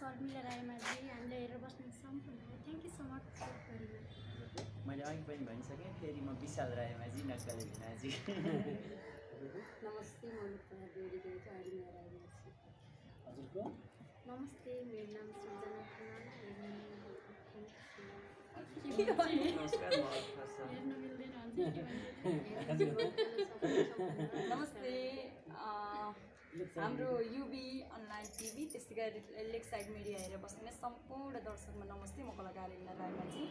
शर्मिला रायमाझी हामीले हेरेर बस्ने सम्पूर्णलाई thank you so much support गरिदिनु। मैले अघि पनि भनिसकेँ, फेरि म विशाल रायमाझी नक्कले भिनाजी। नमस्ते, म रूपकला बेडीको शर्मिला रायमाझी। हजुरको नमस्ते, मेरो नाम सृजना खनाल। नमस्कार, म अर्थास। हेर्न मिल्दैन भन्छ नमस्ते, हाम्रो युबी अनलाइन टिभी त्यस्तै गरी लेक साइड मिडिया हेरेर बस्ने सम्पूर्ण दर्शकमा नमस्ते, म कलाकार हेर्न रायमाझी।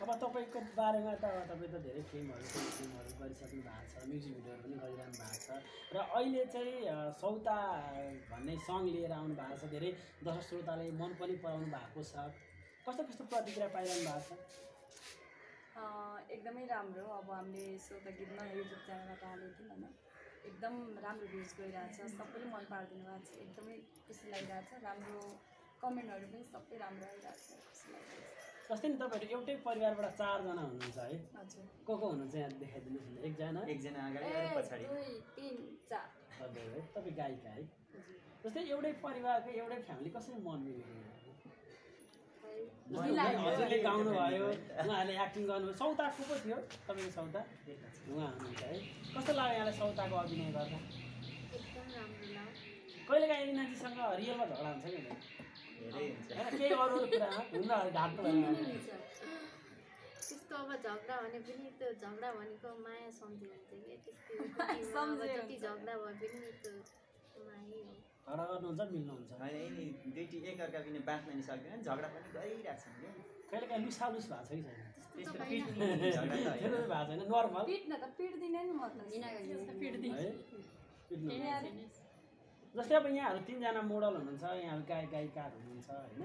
अब तपाईँको बारेमा त तपाईँ त धेरै फिल्महरू गरिसक्नु भएको छ, म्युजिक भिडियोहरू पनि गरिरहनु भएको छ र अहिले चाहिँ सौता भन्ने सङ लिएर आउनु भएको छ। धेरै दर्शक श्रोताले मन पनि पराउनु भएको छ। कस्तो कस्तो प्रतिक्रिया पाइरहनु भएको छ? एकदमै राम्रो। अब हामीले सौता गीतमा युट्युब च्यानलमा हालेको थियौँ होइन, एकदम राम्रो भ्युज गइरहेछ, सबैले मन पारिदिनु भएको छ, एकदमै खुसी लागिरहेछ। राम्रो कमेन्टहरू पनि सबै राम्रो आइरहेछ, खुसी लागिरहेछ। जस्तै नि तपाईँहरू एउटै परिवारबाट 4 जना हुनुहुन्छ है? हजुर। को हुन्छ यहाँ देखाइदिनुहोस् न। एकजना अगाडि अरू पछाडि 1 2 3 4 तपाईँ है, तपाईँ गायिका है? जस्तै एउटै परिवारको एउटै फ्यामिली कसरी मन मिल्यो? हजुरले गाउनु भयो, उहाँहरूले एक्टिङ गर्नुभयो। सौता को पो थियो तपाईँको? सौता उहाँ हुनुहुन्छ है? कस्तो लाग्यो यहाँलाई सौताको अभिनय गर्दा? एकदम राम्रो लाग्यो। कहिलेकाहीँ एलिनाजीसँग रियलमा झगडा हुन्छ कि हुँदैन? धेरै हुन्छ। होइन, केही अरू कुरामा हुन्न, ढाक्नु भएन। त्यस्तो अब झगडा भने पनि त्यो झगडा भनेको माया सम्झे हुन्छ कि त्यस्तै हो। जति झगडा भए पनि त्यो माया हो। झगडा गर्नुहुन्छ, मिल्नुहुन्छ? होइन, यिनी दुईटी एकअर्का पनि बाँच्न नि सक्दैन, झगडा पनि गरिरहेछन् क्या। कहिलेकाहीँ लुसालुस भएको छ कि छैन? त्यस्तो झगडा त त्यो होइन। भएको छैन, नर्मल पिट्न त पिट्दिनँ नि म त। है? जस्तै अब यहाँहरू 3 जना मोडल हुनुहुन्छ, यहाँहरू गायक गायिकाहरू हुनुहुन्छ होइन?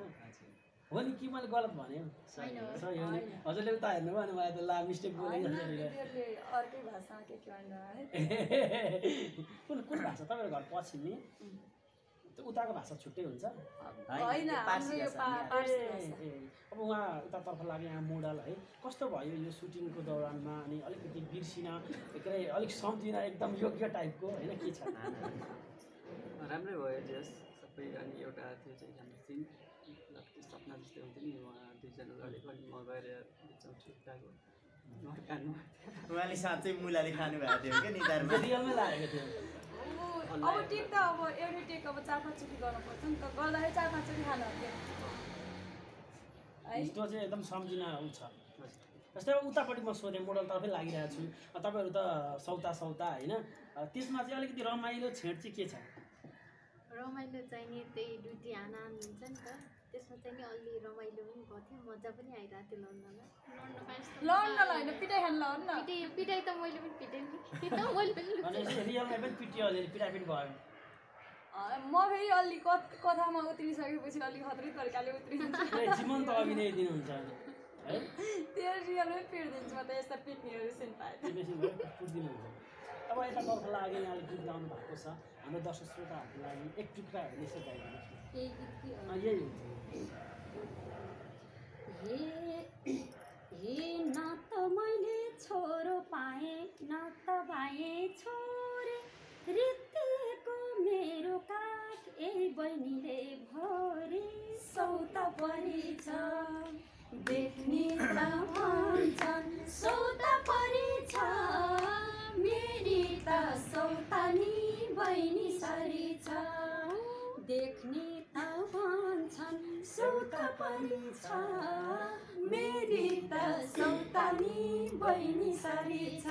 हो नि कि मैले गलत भने? सही हो नि? हजुरले उता हेर्नुभयो भने मलाई त ला मिस्टेक बोलेँ। अर्कै भाषामा के भन्नु है? कुन भाषा? तपाईँको घर पश्चिम नि? त्यो उताको भाषा छुट्टै हुन्छ? होइन, हाम्रो यो पार्सी भाषा। अब उहाँ उतातर्फ लाग्यो, यहाँ मोडल है। कस्तो भयो यो सुटिङको दौरानमा? अनि अलिकति बिर्सिन के अरे अलिक सम्झिन एकदम योग्य टाइपको होइन, के छ? राम्रै भयो जस सबै। अनि एउटा त्यो चाहिँ हाम्रो सिन सपना जस्तै हुन्थ्यो नि, उहाँ 2 जना लडेको अनि म गएर छुट्टाको कान्नु। उहाँले साँच्चै मुलाले खानुभएको थियो क्या निधारमा। रियलमै लागेको थियो। अब टेक त अब एउटै टेक अब 4-5 चोटि गर्नुपर्छ नि त, गर्दाखेरि 4-5 चोटि खानु पर्यो है। यस्तो चाहिँ एकदम सम्झिन उ छ। जस्तै अब उतापट्टि म सोधेँ, मोडलतर्फै लागिरहेको छु, तपाईँहरू त सौता होइन? त्यसमा चाहिँ अलिकति रमाइलो छेड चाहिँ के छ? रमाइलो चाहिँ नि त्यही ड्युटी हानाहान हुन्छ नि त, त्यसमा चाहिँ नि अलि रमाइलो पनि भएको थियो, मजा पनि आइरहेको थियो लड्नलाई। लड्नलाई होइन, पिटाइ खान लड्न। पिटाइ त मैले पनि पिटेँ नि। मैले पनि रियलमा पनि पिटियो, अलिअलि पिटापिट भयो? म फेरि अलि कथामा उत्रिसकेपछि अलिक खतरै तरिकाले उत्रिन्छु। जीवन्त अभिनय दिनुहुन्छ है? त्यो रियलमै पिटिदिन्छु म त, यस्ता पिट्नेहरू सिन पाएँ पुग्दिनुहुन्छ। अब यतातर्फ लाग्यो, यहाँले गीत गाउनु भएको छ, हाम्रो दर्शक श्रोताहरूको लागि एक टुक्रा यसो गाइदिनुहोस् न। यही हुन्छ। हे न त मैले छोरो पाएँ न त भाइ छोरे, रित्तेको मेरो काख ए बहिनीले भरे, सौता परिछ देख्ने त भन्छन् सौता परिछ, मेरी त सौतानी बहिनी सरी छ, देख्ने त भन्छन् सौता परिछ, मेरी त सौतानी बहिनी सरी छ,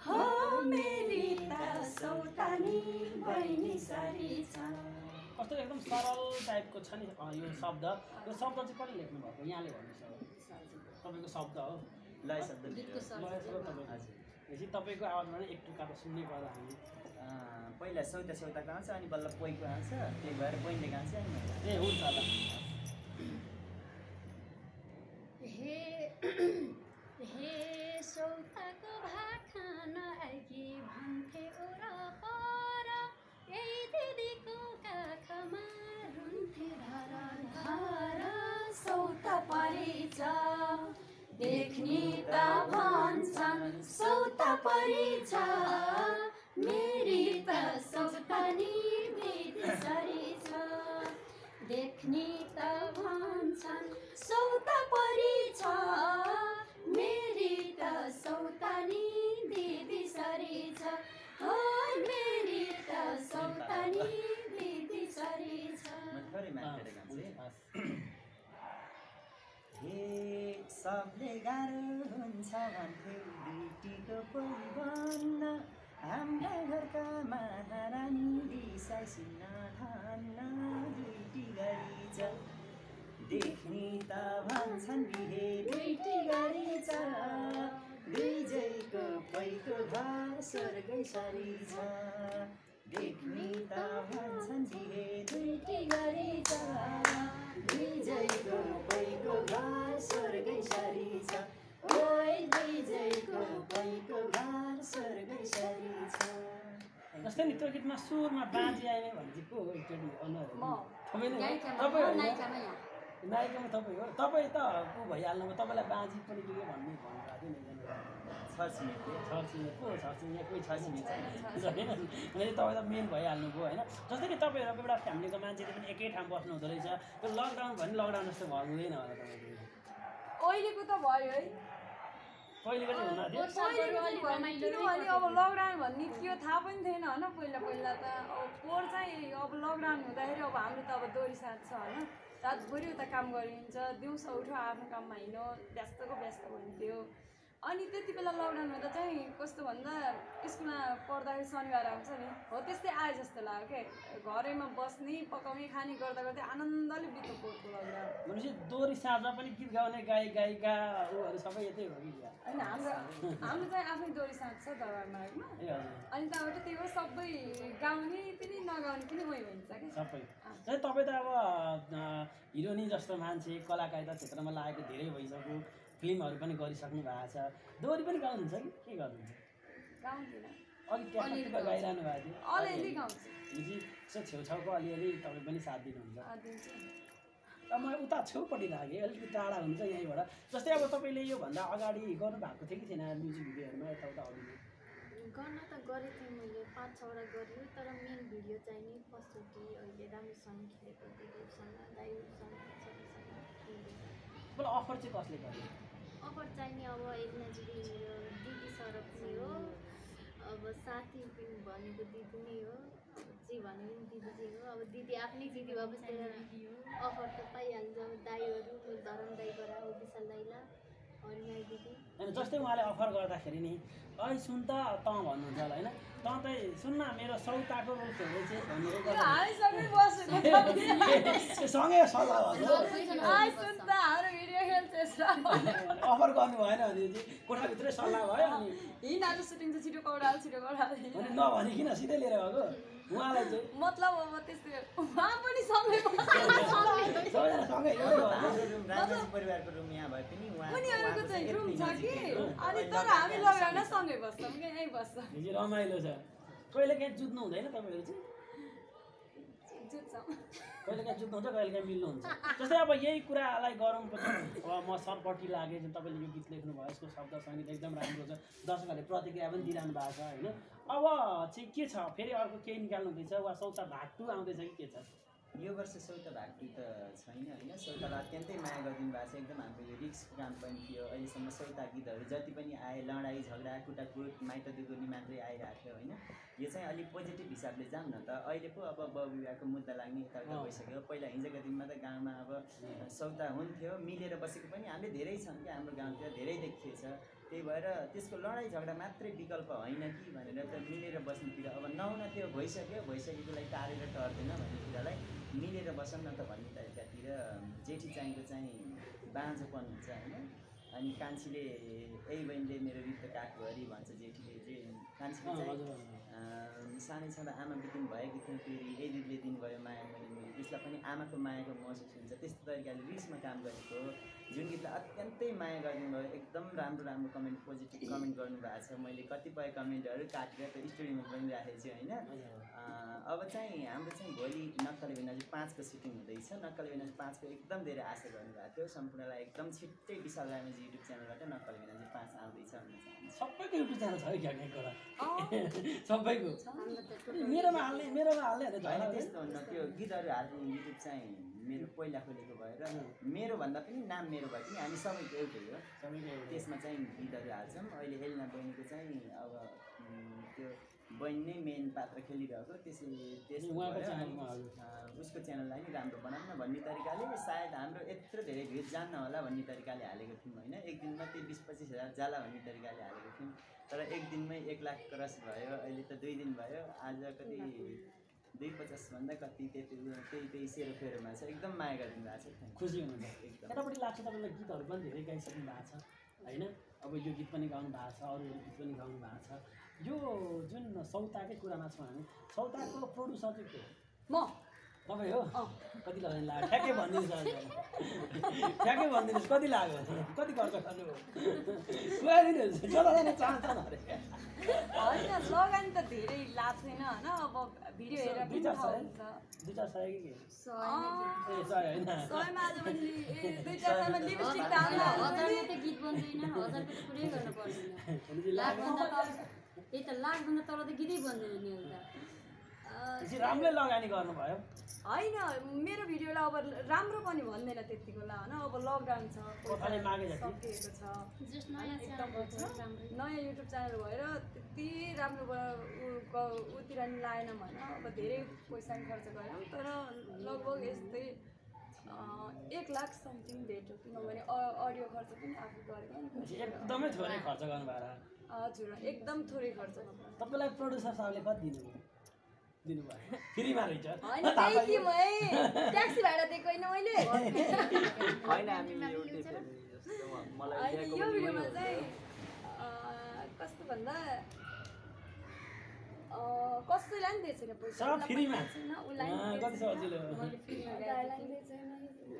हो मेरी त सौतानी बहिनी सरी छ। कस्तो एकदम सरल टाइपको छ नि यो शब्द। यो शब्द चाहिँ कसले लेख्नु भएको? यहाँले भन्नुहोस्। तपाईँको शब्द हो? लय शब्द। तपाईँको आवाजमा एक टुक्का त सुन्नै पर्दा हामी। पहिला सौता आउँछ अनि बल्ल पोइको आउँछ, त्यही भएर पोइन्टले गाउँछ नि। ए हुन्छ होला। हे सौताको भात खान आइकी भन्थे ओरपर, यही दिदीको काखमा रुन्थे धर, सौता परिछ देख्ने त भन्छन् सौता परिछ, मेरी त सौतानी बेटी सरी छ, देख देख्ने त भन्छन् सौता परी छ मेरी त सौतानी दिदी सरी छ हो मेरी त सौतानी दिदी सरी छ म थोरै मात्र गाउँछु हे सबले गाह्रो हुन्छ भन्थ्यो बेटीको परिबन्न हाम्रा घरका महारानी रिसाइसिन धन्न दुईटी गरी छ देख्ने त भन्छन् बिहे दुईटी गरी छ दुईजैको पैको घर स्वर्गै सरी छ देख्ने त भन्छन् बिहे दुईटी गरी छ दुईजैको पैको घर स्वर्गै सरी छ ओइ दुईजैको पैको घर स्वर्गै सरी छ जस्तै नि त्यो गीतमा सुरमा बाँझी आएन भने चाहिँ को हो एकचोटि अनुहार म तपाईँ नै नायिकामा तपाईँ होइन नायिकामा यहाँ नायिकामा तपाईँ हो तपाईँ त को भइहाल्नु तपाईँलाई बाँझी पनि के भन्ने भन्नुभएको थियो नि छर्छिमेकी छर्छिने को हो छर्छिने यहाँ कोही छर्छिने छैन मैले तपाईँ त मेन भइहाल्नुभयो होइन जस्तै कि तपाईँहरूको एउटा फ्यामिलीको मान्छेले पनि एकै ठाउँ बस्नु हुँदो रहेछ त्यो लकडाउन भने लकडाउन जस्तो भयो हुँदैन होला तपाईँको अहिलेको त भयो है पहिलेको चाहिँ हुँदैन थियो किनभने अब लकडाउन भन्ने थियो थाहा पनि थिएन होइन पहिला त अब पोहोर चाहिँ अब लकडाउन हुँदाखेरि अब हाम्रो त अब दोहोरी साथ छ होइन रातभरि उता काम गरिन्छ दिउँसो उठ्यो आफ्नो काममा हिँड्यो व्यस्तको व्यस्त हुन्थ्यो अनि त्यति बेला लकडाउन हुँदा चाहिँ कस्तो भन्दा स्कुलमा पढ्दाखेरि शनिबार आउँछ नि हो त्यस्तै आए जस्तो लाग्यो क्या घरैमा बस्ने पकाउने खाने गर्दा गर्दै आनन्दले बित्यो पोहोरको लकडाउन भनेपछि दोहोरी साँझमा पनि गीत गाउने गायिका ऊहरू सबै यतै हो कि होइन हाम्रो चाहिँ आफ्नै दोहोरी साथ छ दरबार मार्गमा ए हजुर अनि त्यहाँबाट त्यही हो सबै गाउने पनि नगाउने पनि उयो हुन्छ कि सबै जस्तै तपाईँ त अब हिरोनी जस्तो मान्छे कलाकारिता क्षेत्रमा लागेको धेरै भइसक्यो फिल्महरू पनि गरिसक्नु भएको छ दोहोरी पनि गाउनुहुन्छ कि के गर्नुहुन्छ गाउँदिनँ अघि ट्याक्क गाइरहनु भएको थियो अलिअलि गाउँछु भनेपछि यसो छेउछाउको अलिअलि तपाईँ पनि साथ दिनुहुन्छ दिन्छु अब म उता छेउपट्टि लागेँ अलिकति टाढा हुन्छ यहीँबाट जस्तै अब तपाईँले योभन्दा अगाडि गर्नुभएको थियो कि थिएन म्युजिक भिडियोहरूमा यताउता अघि गर्न त गरेको थिएँ मैले 5-6वटा गरेँ तर मेन भिडियो चाहिँ नि फर्स्टचोटि अहिले राम्रोसँग खेलेको दिदीसँग दाइहरूसँग मलाई अफर चाहिँ कसले गर्यो अफर चाहिँ नि अब एकनाजी मेरो दिदी सरप पनि हो अब साथी पनि भनेको दिदी नै हो जे भने पनि दिदी चाहिँ हो अब दिदी आफ्नै दिदी भएपछि अफर त पाइहाल्छ दाईहरू धरम दाईबाट हो विशाल दाईलाई हरिमाई दिदी होइन जस्तै उहाँले अफर गर्दाखेरि नि ऐ सुन त भन्नुहुन्छ होला होइन त सुन्न मेरो सौताको रोल खेल्दैछ भनेर हामीसँगै बसेको सँगै सल्लाह भएको सुन त हाम्रो भिडियो खेल्छ अफर गर्नु भएन भने चाहिँ कोठाभित्रै सल्लाह भयो अनि हिँड आज सुटिङ चाहिँ छिटो कौडाल अनि नभनिकन सिधै लिएर गएको उहाँलाई चाहिँ मतलब अब त्यस्तै उहाँ पनि सँगै सबैजना सँगै हाम्रो रुम राजाजी परिवारको रुम यहाँ भए पनि उनीहरूको चाहिँ रुम छ कि अनि तर हामी लगाएर सँगै बस्छौँ कि यहीँ बस्छौँ हिजो रमाइलो छ कहिले काहीँ जुत्नु हुँदैन तपाईँहरू चाहिँ जुत्छौँ कहिले काहीँ जुत्नुहुन्छ कहिले काहीँ मिल्नुहुन्छ जस्तै अब यही कुरालाई गरौँ पछि अब म सरपट्टि लागेँ जुन तपाईँले यो गीत लेख्नुभयो यसको शब्द सङ्गीत एकदम राम्रो छ दर्शकहरूले प्रतिक्रिया पनि दिइरहनु भएको छ होइन अब चाहिँ के छ फेरि अर्को केही निकाल्नु हुँदैछ वा सौता भाग 2 आउँदैछ कि के छ यो वर्ष सौता भाग 2 त छैन होइन सौतालाई अत्यन्तै माया गरिदिनु भएको छ एकदम हाम्रो यो रिस्कको काम पनि थियो अहिलेसम्म सौता गीतहरू जति पनि आए लडाइँ झगडा कुटाकुट माइत दुगुनी मात्रै आइरहेको थियो होइन यो चाहिँ अलिक पोजिटिभ हिसाबले जाऊँ न त अहिले पो अब बहुविवाहको मुद्दा लाग्ने यताउता भइसक्यो पहिला हिजोको दिनमा त गाउँमा अब सौता हुन्थ्यो मिलेर बसेको पनि हामीले धेरै छन् कि हाम्रो गाउँतिर धेरै देखिएछ त्यही भएर त्यसको लडाइँ झगडा मात्रै विकल्प होइन कि भनेर त मिलेर बस्नुतिर अब नहुन त्यो भइसकेकोलाई टारेर टर्दैन भन्ने कुरालाई मिलेर बसौँ न त भन्ने तरिकातिर जेठी चाहिँको चाहिँ बाँझोपन हुन्छ होइन अनि कान्छीले यही बहिनीले मेरो रित्त काठभरि भन्छ जेठीले चाहिँ कान्छीले चाहिँ सानै छँदा आमा बितिनु भएको थियो फेरि यही दिदीले दिनुभयो माया मैले त्यसलाई पनि आमाको मायाको महसुस हुन्छ त्यस्तो तरिकाले रिसमा काम गरेको जुन गीतलाई अत्यन्तै माया गरिदिनु भयो एकदम राम्रो कमेन्ट पोजिटिभ कमेन्ट गर्नुभएको छ मैले कतिपय कमेन्टहरू काटेर त स्टोरीमा पनि राखेको छु होइन अब चाहिँ हाम्रो चाहिँ भोलि नक्कले बेनाजी 5 को सुटिङ हुँदैछ नक्कले बेनाजी 5 को एकदम धेरै आशा गर्नुभएको थियो सम्पूर्णलाई एकदम छिट्टै विशाल रायमाझी युट्युब च्यानलबाट नक्कल मीनाजी 5 आउँदैछ भन्न चाहन्छु। सबैको युट्युब च्यानल छ है क्या कुरा सबैको हाम्रो त मेरोमा हाल्ने अरे होइन त्यस्तो हुन्न, त्यो गीतहरू हाल्ने युट्युब चाहिँ मेरो पहिला खोलेको भएर मेरो भन्दा पनि नाम मेरो भए पनि हामी सबैको एउटै हो। सबैको एउटा त्यसमा चाहिँ गीतहरू हाल्छौँ। अहिले एलिना बहिनीको चाहिँ अब त्यो बहिनी नै मेन पात्र खेलिरहेको, त्यसले उहाँको च्यानलमा हजुर उसको च्यानललाई नि राम्रो बनाउन भन्ने तरिकाले सायद हाम्रो यत्रो धेरै भ्युज जान्न होला भन्ने तरिकाले हालेको थियौँ होइन। एक दिनमा त्यही 20-25 हजार जाला भन्ने तरिकाले हालेको थियौँ, तर एक दिनमै 1 लाख क्रस भयो। अहिले त 2 दिन भयो, आज कति 250 भन्दा कति त्यही सेरोफेरोमा छ। एकदम माया गरिदिनु भएको छ। खुसी हुनुहुन्छ एकदम यतापट्टि लाग्छ तपाईँलाई गीतहरू पनि धेरै गाइसक्नु भएको छ होइन। अब यो गीत पनि गाउनु भएको छ, अरू गीत पनि गाउनु भएको छ। यो जुन सौताकै कुरामा छौँ हामी, सौताको प्रोड्युसर चाहिँ को म तपाईँ हो? कति लाग्यो लाग्यो ठ्याक्कै भनिदिनुहोस् ठ्याक्कै भनिदिनुहोस् कति लाग्यो कति खर्च गर्नुभयो खुवाइदिनुहोस् जताजना चाहन्छ अरे होइन लगानी त धेरै लाग्दैन होइन। अब भिडियो हेरेर पनि थाहा हुन्छ। 2-4 सय कि के? ए 100 होइन 100मा आज पनि 2-4 लिपस्टिक त हाल्दा हजारको त गीत बन्दैन, हजारको त कुरै गर्नु पर्दैन। लाखभन्दा तल त्यही त लाखभन्दा तल त गीतै बन्दैन नि एउटा। राम्रै लगानी गर्नुभयो। होइन मेरो भिडियोलाई अब राम्रो पनि भन्दैन त्यति बेला होइन। अब लकडाउन छ, कोठाले मागे जति सकिएको छ, जस्ट नयाँ एकदम च्यानल राम्रै नयाँ युट्युब च्यानल भएर त्यति राम्रो उतिर नि लाएनौँ होइन। अब धेरै पैसा नि खर्च गऱ्यौँ, तर लगभग यस्तै 1 लाख समथिङ भेट्यो, किनभने अडियो खर्च पनि आफू गरेको नि। एकदमै थोरै खर्च गर्नुभयो। हजुर एकदम थोरै खर्च तपाईँलाई प्रड्युसर साहबले कति दिनुभयो फ्रीमा रहेछ होइन। त्यही कि म ट्याक्सी भाडा दिएको होइन मैले। होइन हामी एउटै फ्यामिली जस्तो मलाई होइन दिएको यो पनि भिडियोमा उही हो। चाहिँ कस्तो भन्दा कसैलाई पनि दिएको छैन पैसा। सब फ्रीमा उसलाई कति सजिलो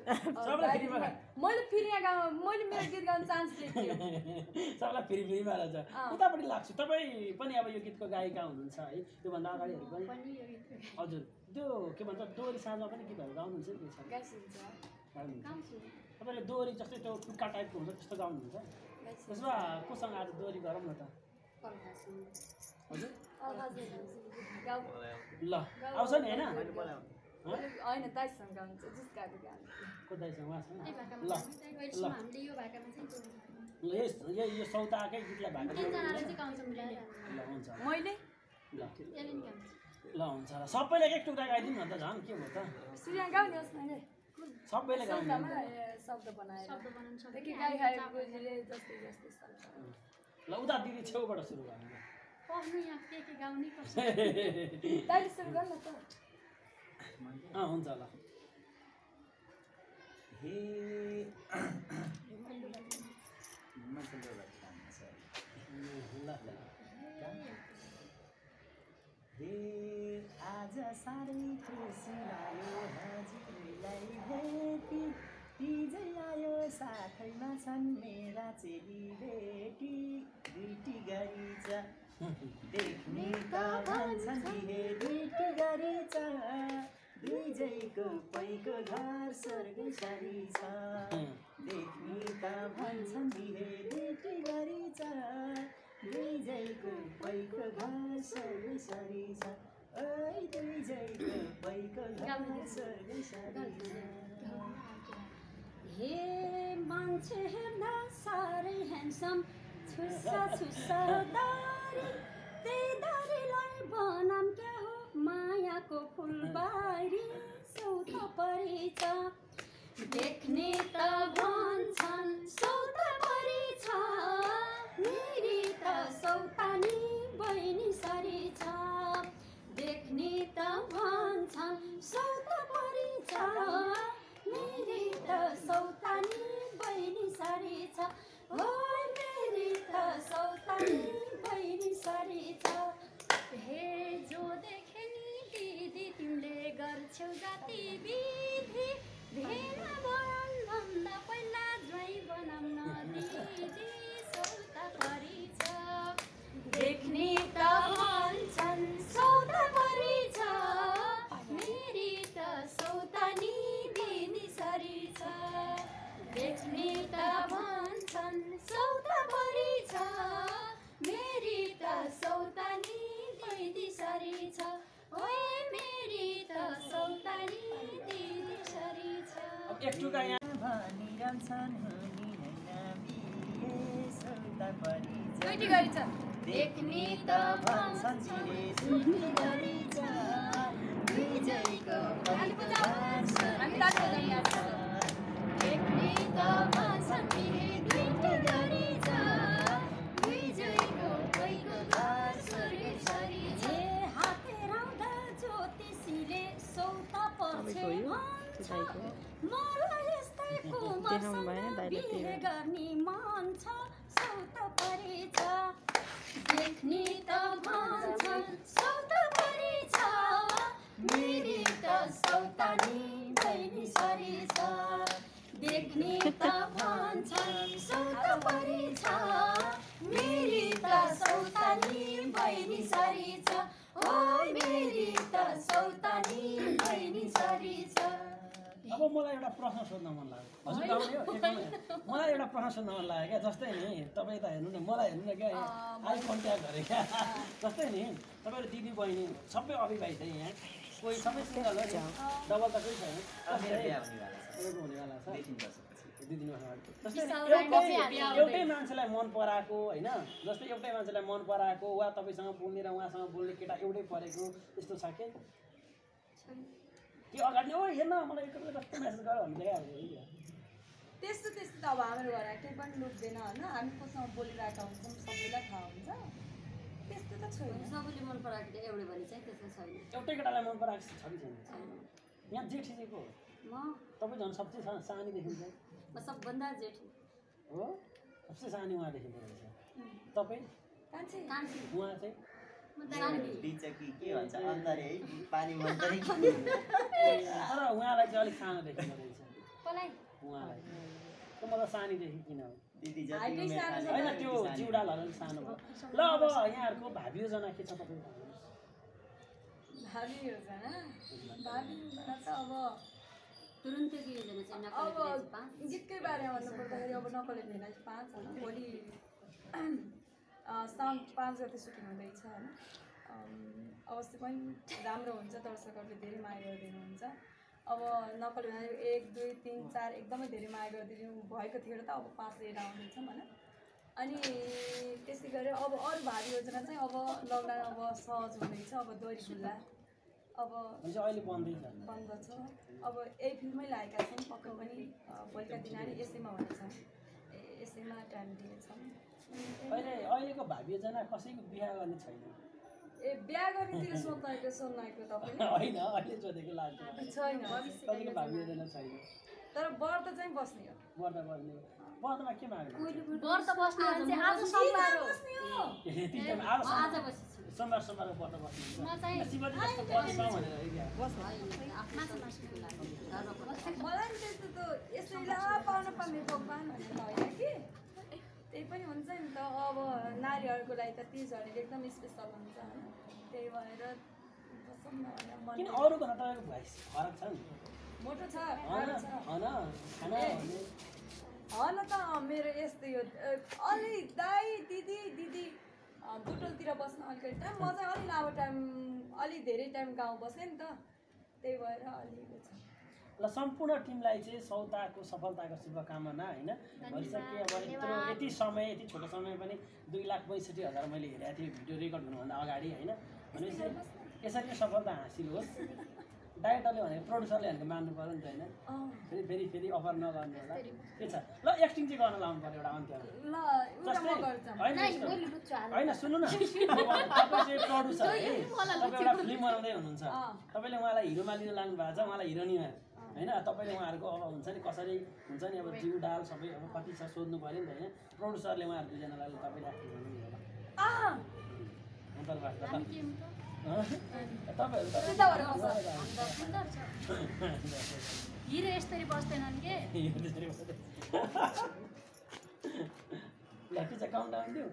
सबलाई फ्रीमा मैले फ्रीमा मैले मेरो गीत गाउनु चान्स दिएको थिएँ। सबलाई फ्रीमा रहेछ। उतापट्टि लाग्छु तपाईँ पनि अब यो गीतको गायिका हुनुहुन्छ है। त्योभन्दा अगाडिहरू पनि हजुर त्यो के भन्छ दोहोरी साँझमा पनि गीतहरू गाउनुहुन्छ नि? गाइसिन्छ गाउनुहुन्छ तपाईँले दोहोरी जस्तै त्यो टुक्का टाइपको हुन्छ त्यस्तो गाउनुहुन्छ? त्यसो भए कोसँग आज दोहोरी गरौँ न त? हजुर ल आउँछ नि होइन? होइन दाइसँग गाउँछ जिस्काको गाउँछ। को दाइसँग उहाँसँग? त्यही भाकामा ल अहिले हामीले यो भाकामा चाहिँ यो सौताकै गीतलाई भएको तिनजनाले चाहिँ गाउँछ मिलाएर। ल हुन्छ मैले ल त्यसले नि गाउँछ। ल हुन्छ ल सबैले एक टुक्रा गाइदिउँ न त झन् के भयो त? सूर्य गाउनुहोस् न सबैले गाउनु शब्दमा शब्द बनाएर शब्द बनाउनु सक्छ। देखि गाई खाएको गोजीले जस्तै जस्तै शब्द। ल उता दिदी छेउबाट सुरु गर्नु पढ्नु यहाँ के गाउनै पर्छ। दाइले सुरु गर्नु त। हुन्छ ल हे मान्छेले काम छ। ल हे आज साह्रै खुसी लाग्यो हजुरलाई भेटी, तिजै आयो साथैमा छन् मेरा चेली बेटी, दुईटी गरी छ देख्ने त भन्छन् बिहे दुईटी गरी छ, दुईजैको पैको घर स्वर्गै सरी छ, देख्ने त भन्छन् बिहे दुईटी गरी छ, दुईजैको पैको घर स्वर्गै सरी छ, ओइ दुईजैको पैको घर स्वर्गै सरी छ। हे मान्छे हेर्दा साह्रै ह्यान्डसम, छुस्सा छुस्सा दारी, त्यही दारीलाई बनाम क्या हो मायाको फुलबारी, सौता परिछ देख्ने त भन्छन् सौता परिछ, मेरी त सौतानी बहिनी सरी छ, देख्ने त भन्छन् सौता परिछ, मेरी त सौतानी बहिनी सरी छ, हो मेरी त सौतानी बहिनी सरी छ। हे जो देखे नि दिदी तिमीले गर्छौ जाति विधि, एकटुका यहाँ भनिरहन्छन् हुनी नबिए सौता परिछ दुईटी गरी छ देख्ने त भन्छन् चिरे सुखी गरिछ विजयको हामी ताली बजाउनु देख्ने त भन्छन् तिमी दुईटी गरिछ विजयको कोहीको घर स्वर्ग सरी छ हाते राउँदा ज्योतिषीले सौता पर्छ मलाई यस्तै कुमारसँग बिहे गर्ने मन छ सौता परेछ देख्ने त भन्छन् सौता परेछ मेरी त सौतानी बहिनी सरी छ देख्ने त भन्छन् सौता परेछ मेरी त सौतानी बहिनी सरी छ ओ मेरी त सौतानी बहिनी सरी छ अब मलाई एउटा प्रश्न सोध्न मन लाग्यो हजुर गाउने हो मलाई एउटा प्रश्न सोध्न मन लाग्यो क्या जस्तै नि तपाईँ त हेर्नु न मलाई हेर्नु न क्या आई कन्ट्याक्ट गरे क्या जस्तै नि तपाईँहरू दिदी बहिनी सबै अविवाहित यहाँ कोही सबै सिङ्गल हो डबल त कोही छैन मेरो बिहा हुनेवाला छ तपाईँको हुनेवाला छ 2-3 वर्षपछि 2-3 वर्ष अगाडि जस्तै एउटै मान्छेलाई मन पराएको होइन जस्तै एउटै मान्छेलाई मन पराएको वा तपाईँसँग बोल्ने र उहाँसँग बोल्ने केटा एउटै परेको त्यस्तो छ के त्यो अगाडि ओ हेर्न मलाई एकपल्ट कस्तो मेसेज गर भन्दै त्यस्तो त अब हाम्रो घर केही पनि लुक्दैन होइन हामी कोसँग बोलिरहेका हुन्छौँ सबैलाई थाहा हुन्छ त्यस्तो त छैन सबैले मन पराएको केटा एउटै भने चाहिँ त्यस्तो छैन एउटै केटालाई मन पराएको छ कि छैन यहाँ जेठी चाहिँ को म तपाईँ झन् सबसे सानी देखिन्छ म सबभन्दा जेठी हो सबसे सानी उहाँ देखिँदो रहेछ तपाईँ कान्छे कान्छी उहाँ चाहिँ म त नानी बिचकी के भन्छ अन्तरे है पानी मन्तरे तर उहाँलाई चाहिँ अलिक सानो देखिँदो रहेछ कसलाई उहाँलाई त म त सानीदेखि किन हो दिदी जति होइन त्यो जिउडालहरू अलिक सानो भयो ल अब यहाँहरूको भावी योजना के छ तपाईँको भावी योजना भावी योजना त अब तुरुन्तै के योजना चाहिँ अब नकली पाँच गीतकै बारेमा भन्नुपर्दाखेरि अब नकली भेनाज 5 होइन भोलि साउन 5 गते सुटिङ हुँदैछ होइन अवश्य पनि राम्रो हुन्छ दर्शकहरूले धेरै माया गरिदिनुहुन्छ अब नकली भेनाज 1 2 3 4 एकदमै धेरै माया गरिदिनु भएको थियो र त अब 5 लिएर आउँदैछौँ होइन अनि त्यसै गरी अब अरू भावी योजना चाहिँ अब लकडाउन अब सहज हुँदैछ अब दोहोरी खुल्ला अब अहिले बन्दैछ बन्द छ अब यही फिल्ममै लागेका छौँ पक्का पनि भोलिका दिन अनि यसैमा हुनेछौँ यसैमा टाइम दिनेछौँ अहिलेको भावी योजना कसैको बिहा गर्ने छैन ए बिहा गर्नेतिर सोध्नको तपाईँले होइन अहिले सोधेको लाग्छ छैन कसैको भावी योजना छैन तर व्रत चाहिँ बस्ने हो व्रत बस्ने व्रतमा के माग्नु व्रत बस्ने चाहिँ आज सोमबार हो आज बसेछु सोमबार सोमबारको व्रत बस्नु म चाहिँ शिवजी जस्तो बस्छ भनेर मलाई नि त्यस्तो त यसैलाई पाउन पर्ने भगवान् भनेर होइन कि त्यही पनि हुन्छ नि त अब नारीहरूको लागि त तिजहरू एकदम स्पेसल हुन्छ होइन त्यही भएर बसौँ न भनेर किन अरू भन्दा तपाईँको भोइस फरक छ नि मोटो छ होइन त मेरो यस्तै हो अलि दाई दिदी दिदी बुटोलतिर बस्न अलिकति टाइम म चाहिँ अलि लामो टाइम अलि धेरै टाइम गाउँ बसेँ नि त त्यही भएर अलिक छ ल सम्पूर्ण टिमलाई चाहिँ सौताको सफलताको शुभकामना होइन भइसके अब यति समय यति छोटो समय पनि 2,65,000 मैले हेरेको थिएँ भिडियो रेकर्ड हुनुभन्दा अगाडि होइन भनेपछि यसरी नै सफलता हासिल होस् डाइरेक्टरले भनेको प्रोड्युसरले भनेको मान्नु पऱ्यो नि त होइन फेरि अफर नगर्नु होला के छ ल एक्टिङ चाहिँ गर्न लाउनु पऱ्यो एउटा अन्त्यमा होइन सुन्नु न तपाईँ चाहिँ प्रोड्युसर है तपाईँ एउटा फिल्म बनाउँदै हुनुहुन्छ तपाईँले उहाँलाई हिरोमा लिन लानु भएको छ उहाँलाई हिरोनीमा होइन तपाईँले उहाँहरूको अब हुन्छ नि कसरी हुन्छ नि अब जिउ डाल सबै अब कति छ सोध्नु पऱ्यो नि त होइन प्रोड्युसरले उहाँहरू दुईजनालाई तपाईँले एक्टिङ गर्नु हिरो यसरी बस्दैनन् के काउन्टाउन दिउ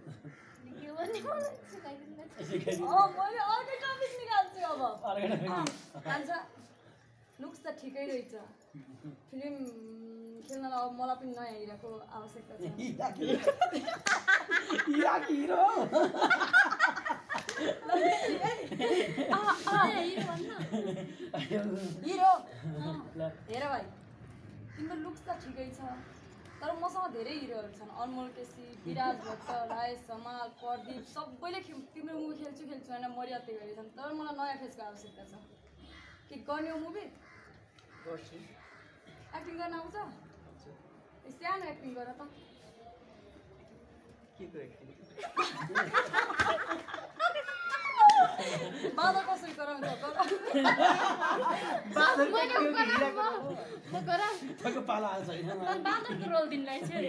मैले अर्कै टपिक निकाल्छु अब कान्छ लुक्स त ठिकै रहेछ फिल्म खेल्नलाई अब मलाई पनि नयाँ हिरोको आवश्यकता छ हिरो हेर भाइ तिम्रो लुक्स त ठिकै छ तर मसँग धेरै हिरोहरू छन् अनमोल केसी विराज भट्ट राजेश समाल प्रदीप सबैले तिम्रो मुभी खेल्छु होइन मर्यादा गरेका छन् तर मलाई नयाँ फेसको आवश्यकता छ के गर्ने हो मुभी गर्छु एक्टिङ गर्न आउँछ सानो एक्टिङ गर त के को एक्टिङ बाँदर कसरी गराउँछ ठ्याक्क पाला आएको छैन बाँदरको रोल दिनलाई चाहिँ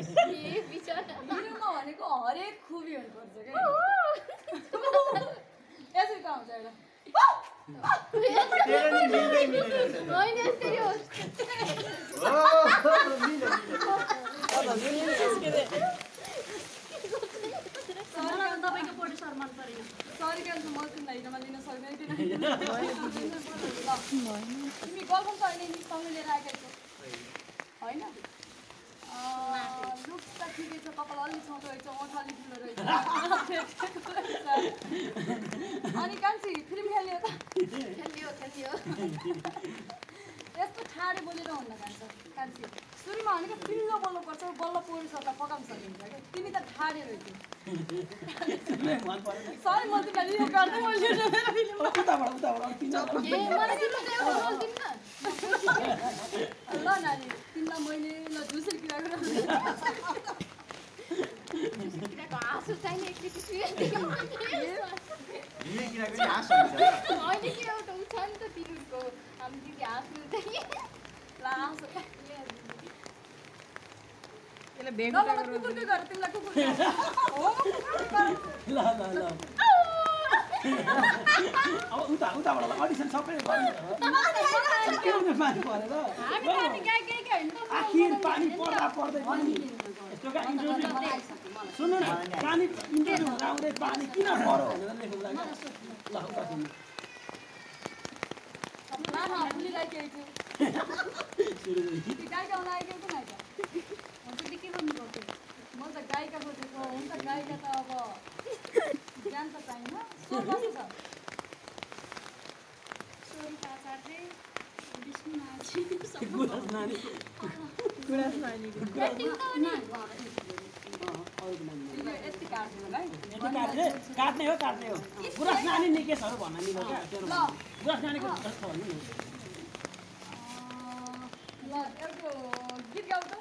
हिरोमा भनेको हरेक खुबी हुनुपर्छ क्या यसरी त आउँछ एउटा तपाईँको प्रोड्युसर मन परेन सरी क्या म तिमीलाई हिरोमा लिन सक्दैन तिमी गल्फम त अहिले सँगै लिएर आएकै छौ होइन लुक्स त ठिकै छ कपाल अलि छोटो रहेछ ओठ अलि ठुलो रहेछ अनि कान्छी फिल्म खेल्ने हो त खेल्यो यस्तो ठाडे बोलेर हुन्न कान्छी सुरुमा भनेको पिल्लो बोल्नुपर्छ बल्ल पोलिसर त पकाउनु सकिन्छ क्या तिमी त ठाडे रहेछौ सरी म तिमीलाई लिनु गर्दै ल नानी तिमीलाई मैले ल झुसेर किराको हाँसु चाहिने होइन के एउटा उ छ नि त तिमीको हामी दिदी हाँस्नु चाहिँ ल हाँसु त्यसले भेग कुकुरकै गर तिमीलाई कुकुर ल अब उताबाट अडिसन सबै गर्नु पानी परेर आखिर पानी पर्दा पर्दै पनि यस्तो क्या इन्टरभ्यू सुन्नु न पानी इन्टरभ्यू हुँदा आउँदै पानी किन पऱ्यो भनेर लेख्नु लाग्यो ल उता सुन्नु फुलिरहेको छु गायिका हुन आएको कि नाइका के गर्नु पर्छ म त गायिका खोजेको हुन्छ गायिका त अब ज्ञान त चाहिन्न स्वर कस्तो छ सोरिका आचार्य विष्णु नाची गुराँस नानी यति काट्नु काट्ने हो गुराँस नानी निकेशहरू भन्न मिल्यो क्या गुराँस नानीको जस्तो भन्नु नि ल एउटा गीत गाउ त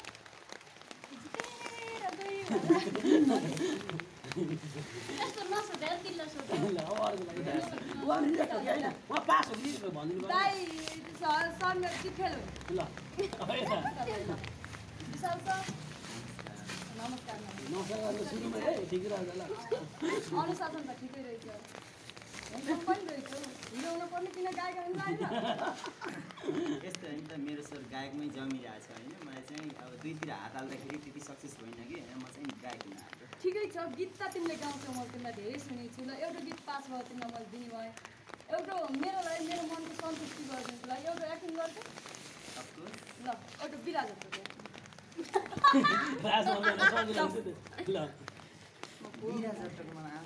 यस्तो नसोधेर तिमीलाई सोध्नु ल अब अर्को लागि उहाँ निजेको कि होइन उहाँ पास हो कि भनिदिनु पर्यो दाइ सर मेरो गीत खेल्नु ल अब यता विशाल सर नमस्कार नमस्कार गर्नु सुरुमा है ठिकै रहेछ ल अनुशासन त ठिकै रहेछ हिरो पनि रहेछ हिरो हुनु पर्ने किन गायक हुनु होइन यस्तो होइन त मेरो स्वर गायकमै जमिरहेछ होइन मलाई चाहिँ अब दुईतिर हात हाल्दाखेरि त्यति सक्सेस भएन कि म चाहिँ गायक हुन आएको ठिकै छ गीत त तिमीले गाउँछौ म तिमीलाई धेरै सुनेको छु ल एउटा गीत पास भयो तिमीलाई मैले दिने भएँ एउटा मेरो लागि मेरो मनको सन्तुष्टि गरिदिनुको लागि एउटा एक्टिङ गर्छु अफकोर्स ल एउटा बिराजको राज ल बिराज जस्तो मलाई